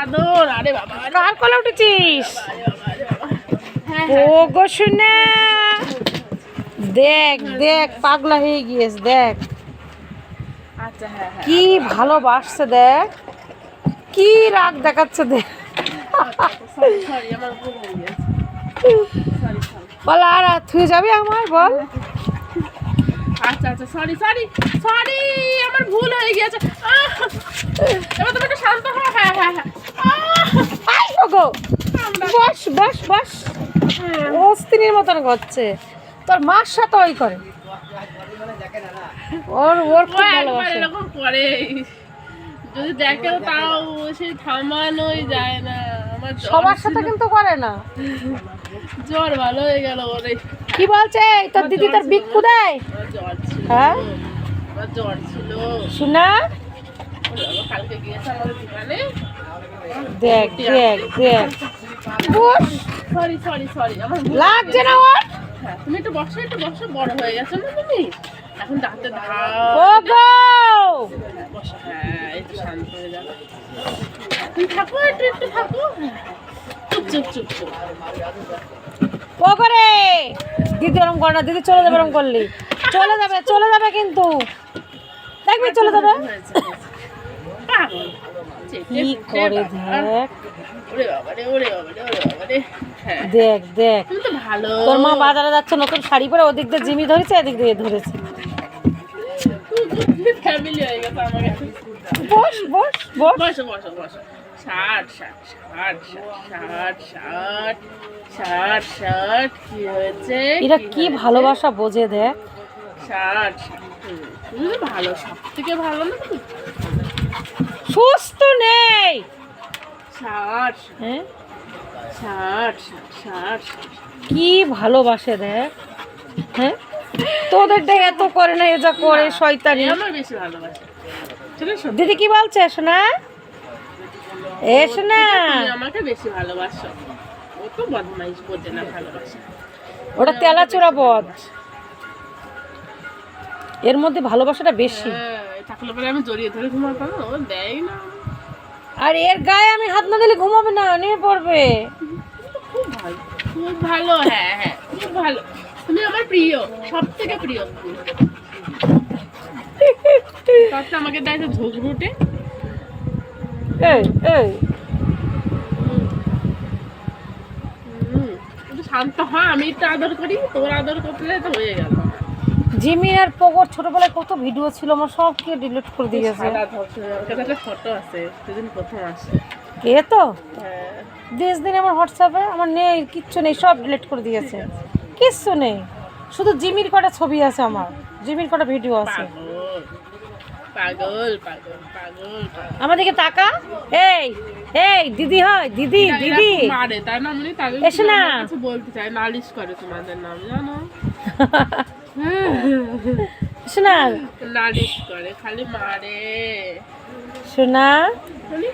আদর। আরে বাবা, কার কোলে উঠেছিস? হ্যাঁ ও গো শুনে দেখ দেখ পাগলা হয়ে গিয়েছে দেখ আচ্ছা হ্যাঁ হ্যাঁ কি ভালোবাসছে দেখ কি রাগ দেখাচ্ছে দেখ সরি আমার ভুল হয়ে গেছে। Sorry sorry. বল আর তুই যাবি আমার বল আচ্ছা আচ্ছা সরি সরি সরি আমার ভুল হয়ে গেছে। এবার তুমি একটু শান্ত হও। হ্যাঁ হ্যাঁ হ্যাঁ আসবো গো বস বস বস ও স্ত্রীর মতন করছে তোর মার সাথে ওই করে ওর ওর ও খুব একবার ভালোবাসে এরকম করে, যদি দেখেও তাও সে থামানোই যায় না। আমার জ্বর সবার সাথে ছিল। কিন্তু করে না জ্বর ভালো হয়ে গেল ওরে। কি বলছে তোর দিদি তোর বিক্কু দেয় আমার জ্বর ছিল। হ্যাঁ আমার জ্বর ছিল। শুনা ওরে বাবা, কালকে গিয়েছে আমাদের দোকানে। দেখ দেখ দেখ বস সরি সরি সরি আমার ভুল হয়ে লাগছে গেছে। না ওর হ্যাঁ তুমি একটু বসো বড় হয়ে গেছো না তুমি, এখন দাঁতে ও গো বসো। হ্যাঁ একটু শান্ত হয়ে যাবে। তুমি থাকো একটু একটু থাকো। চুপ চুপ চুপ চুপ। ও করে দিদি ওরম করে না দিদি চলে যাবে ওরম করলি চলে যাবে কিন্তু দেখবি চলে যাবে হয়েছে, হয়েছে। পাগল। চেটে কি পুটে করে বাবা। দেখ ওরে বাবারে ওরে বাবারে ওরে বাবারে। হ্যাঁ দেখ দেখ তুমি তো ভালো। তোর মা বাজারে যাচ্ছে নতুন শাড়ি পরে ওদিক দিয়ে জিমি ধরেছে এদিক দিয়ে ধরেছে ফ্যামিলি হয়ে গেছে আমার কাছে। বস বস বস বসো বসো বসো। 60 60 60 60 60 60 60 কি হয়েছে? এরা কি ভালোবাসা বোঝে দেখ 60 তুমি তো ভালো, সব থেকে ভালো না তুমি। সুস্থ নেই 60 হ্যাঁ 60 60 কি ভালোবাসে দেখ হ্যাঁ তোদের দেখ এত করে না এ যা করে শয়তানি আমার বেশি ভালোবাসে। ঠিক আছে দিদি কি বলছে শোনা শোনা তুমি আমাকে বেশি ভালোবাসো। ও তো বদমাইশ, বোঝে না ভালোবাসা। ওটা তেলাচোরা বদ এর মধ্যে ভালোবাসাটা বেশি হ্যাঁ থাকলে পরে আমি জড়িয়ে ধরে ঘুমাতাম, ও দেয় না। আর এর গায়ে আমি হাত না দিলে ঘুমাবে না নিয়ে পড়বে খুব ভালো খুব ভালো। হ্যাঁ হ্যাঁ খুব ভালো। তুমি আমার প্রিয়, সব থেকে প্রিয়। তারপর আমাকে দেয় যে ঝগড়ুটে। এই এই একটু শান্ত হয়, আমি একটু আদর করি, তোর আদর করলে তো হয়ে গেল। জিমিন আর পগর ছোটবেলায় কত ভিডিও ছিল আমার সব কে ডিলিট করে দিয়েছে সাদা ধরছে, ওর কাছে একটা ফটো আছে, সেদিন প্রথম আসে। কে তো হ্যাঁ দিন আমার হোয়াটসঅ্যাপে আমার নেই কিচ্ছু নেই সব ডিলিট করে দিয়েছে কিচ্ছু নেই শুধু জিমির কটা ছবি আছে আমার জিমির কটা ভিডিও আছে পাগল পাগল পাগল পাগল। আমার দিকে তাকা এই এই দিদি হয় দিদি এরা দিদি খুব মারে তাই না, মানে তাদের এসো না। কিছু বলতে চাই, নালিশ করে তোমাদের নাম জানো। শোনা নালিশ করে, খালি মারে। শোনা মানে